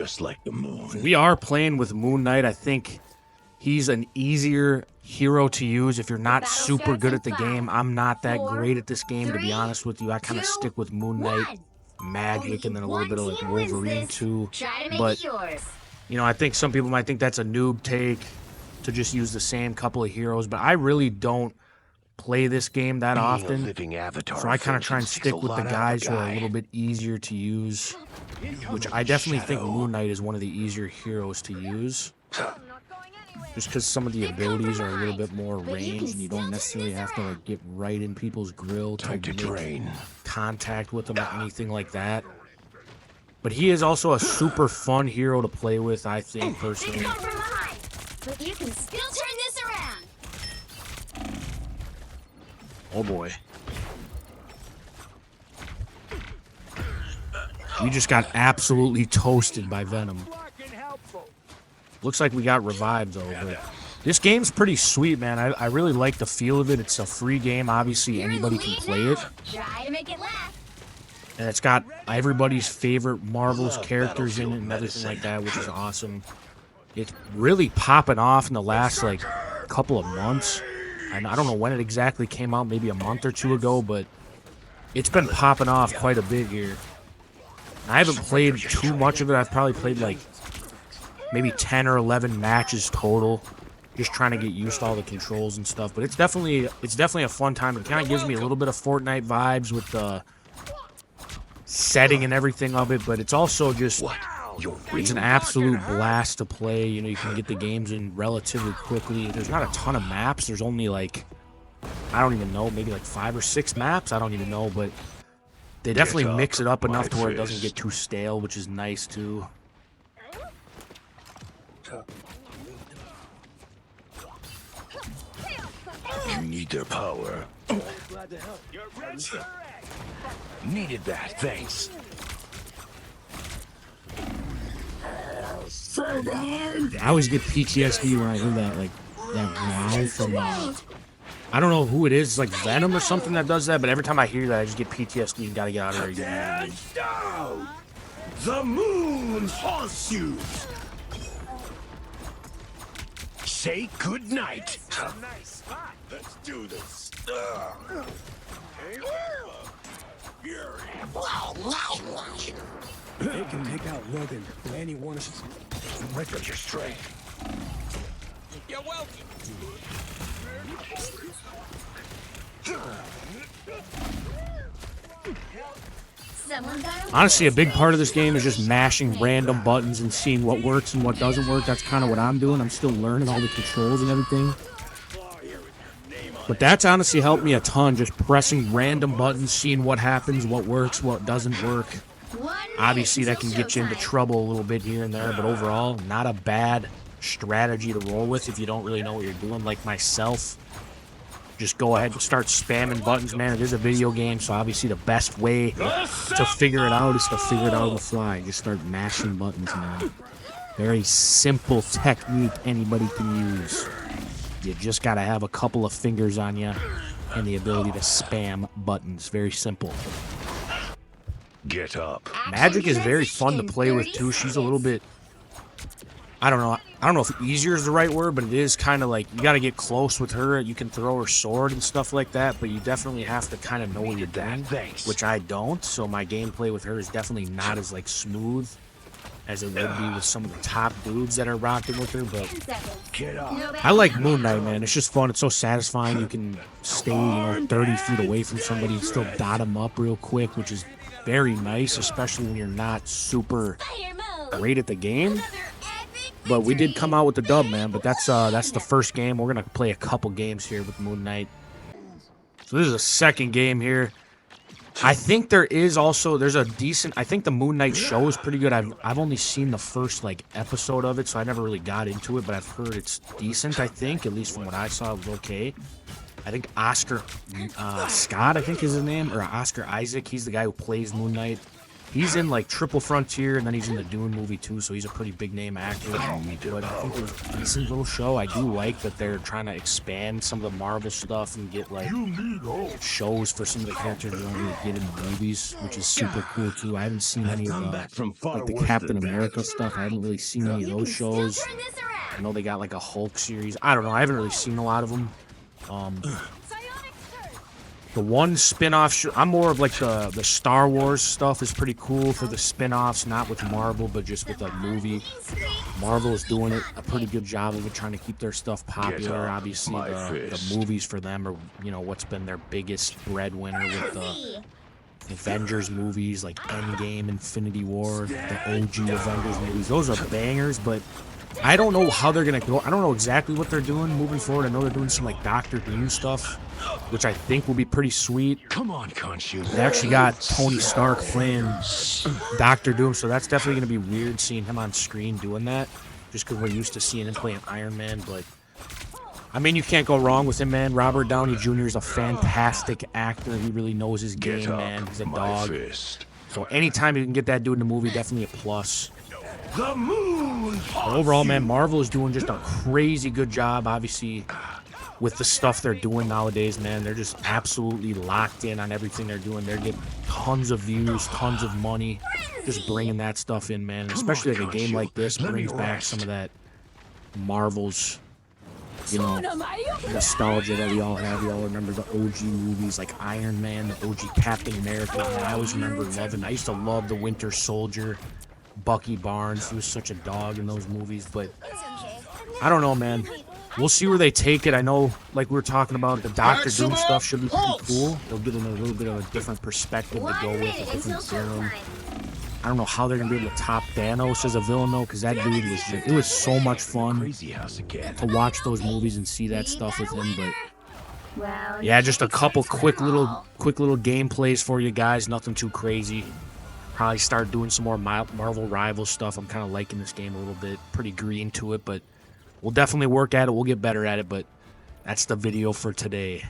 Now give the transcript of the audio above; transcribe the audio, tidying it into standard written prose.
Just like the moon. We are playing with Moon Knight. I think he's an easier hero to use if you're not super good at the game. I'm not that great at this game, to be honest with you. I kind of stick with Moon Knight, Magic, and then a little bit of like Wolverine too. But, you know, I think some people might think that's a noob take to just use the same couple of heroes, but I really don't play this game that often. So I kind of try and stick with the guys who are a little bit easier to use, which I definitely think Moon Knight is one of the easier heroes to use. Just because some of the abilities are a little bit more ranged, and you don't necessarily have to like get right in people's grill to make contact with them or anything like that. But he is also a super fun hero to play with, I think, personally. But you can still turn this around. Oh boy. We just got absolutely toasted by Venom. Looks like we got revived though, but this game's pretty sweet, man. I really like the feel of it. It's a free game. Obviously, anybody can play it. Try to make it last. And it's got everybody's favorite Marvel's characters in it and everything like that, which is awesome. It's really popping off in the last, like, couple of months. And I don't know when it exactly came out, maybe a month or two ago, but it's been popping off quite a bit here. I haven't played too much of it. I've probably played, like, maybe 10 or 11 matches total, just trying to get used to all the controls and stuff. But it's definitely a fun time. It kind of gives me a little bit of Fortnite vibes with the setting and everything of it, but it's also just, it's an absolute blast to play. You know, you can get the games in relatively quickly. There's not a ton of maps. There's only like, I don't even know, maybe like 5 or 6 maps. I don't even know, but they definitely mix it up enough to where it doesn't get too stale, which is nice too. You need their power. Needed that, thanks. I always get PTSD when I hear that, like, that growl from, I don't know who it is. It's like Venom or something that does that, but every time I hear that, I just get PTSD and gotta get out of there again. Down! The moon haunts you! Say good night. Nice spot. Let's do this. They can take out Logan or any one of us. Look at your strength. You're welcome. Honestly, a big part of this game is just mashing random buttons and seeing what works and what doesn't work. That's kind of what I'm doing. I'm still learning all the controls and everything. But that's honestly helped me a ton, just pressing random buttons, seeing what happens, what works, what doesn't work. Obviously, that can get you into trouble a little bit here and there, but overall, not a bad strategy to roll with if you don't really know what you're doing, like myself. Just go ahead and start spamming buttons, man. It is a video game, so obviously the best way to figure it out is to figure it out on the fly. Just start mashing buttons, man. Very simple technique anybody can use. You just gotta have a couple of fingers on you and the ability to spam buttons. Very simple. Get up. Magic is very fun to play with too. She's a little bit, I don't know if easier is the right word, but it is kind of like you got to get close with her. You can throw her sword and stuff like that, but you definitely have to kind of know what you're doing, which I don't. So my gameplay with her is definitely not as like smooth as it would be with some of the top dudes that are rocking with her. But Get up. I like Moon Knight, man. It's just fun. It's so satisfying. You can stay, 30 feet away from somebody and still dot them up real quick, which is very nice, especially when you're not super great at the game. But we did come out with the dub, man. But that's the first game. We're gonna play a couple games here with Moon Knight. So this is a second game here. I think there's a decent. I think the Moon Knight show is pretty good. I've only seen the first like episode of it, so I never really got into it. But I've heard it's decent. I think, at least from what I saw, it was okay. I think Oscar Scott, I think is his name, or Oscar Isaac. He's the guy who plays Moon Knight. He's in like Triple Frontier, and then he's in the Dune movie too, so he's a pretty big name actor. But I think it was a decent little show. I do like that they're trying to expand some of the Marvel stuff and get like shows for some of the characters that don't really get in the movies, which is super cool too. I haven't seen any of like the Captain America stuff. I haven't really seen any of You those can still shows. turn this around. I know they got like a Hulk series. I don't know. I haven't really seen a lot of them. Psionic surge. The one spin-off I'm more of like the Star Wars stuff is pretty cool for the spin-offs, not with Marvel, but just with the movie. Marvel is doing it a pretty good job of it, trying to keep their stuff popular. Obviously, the movies for them are, you know, what's been their biggest breadwinner with the Avengers movies, like Endgame, Infinity War, the OG Avengers movies. Those are bangers, but I don't know how they're gonna go. I don't know exactly what they're doing moving forward. I know they're doing some like Doctor Doom stuff, which I think will be pretty sweet. Come on, Khonshu. They actually got Tony Stark playing Doctor Doom, so that's definitely gonna be weird seeing him on screen doing that. Just because we're used to seeing him playing Iron Man, but I mean, you can't go wrong with him, man. Robert Downey Jr. is a fantastic actor. He really knows his game, man. He's a dog. So anytime you can get that dude in the movie, definitely a plus. The moon. But overall, man, Marvel is doing just a crazy good job, obviously, with the stuff they're doing nowadays, man. They're just absolutely locked in on everything they're doing. They're getting tons of views, tons of money, just bringing that stuff in, man. And especially like a game like this brings back some of that Marvel's, you know, nostalgia that we all have. We all remember the OG movies like Iron Man, the OG Captain America. Man, I always remember loving. I used to love the Winter Soldier, Bucky Barnes. He was such a dog in those movies. But I don't know, man. We'll see where they take it. I know, like we were talking about, the Doctor Doom stuff should be pretty cool. They'll give them a little bit of a different perspective to go with, a different serum. I don't know how they're gonna be able to top Thanos as a villain though, because that dude was just, it was so much fun to watch those movies and see that stuff with him. But yeah, just a couple quick little gameplays for you guys. Nothing too crazy. Probably start doing some more Marvel Rivals stuff. I'm kind of liking this game a little bit. Pretty green to it, but we'll definitely work at it. We'll get better at it. But that's the video for today.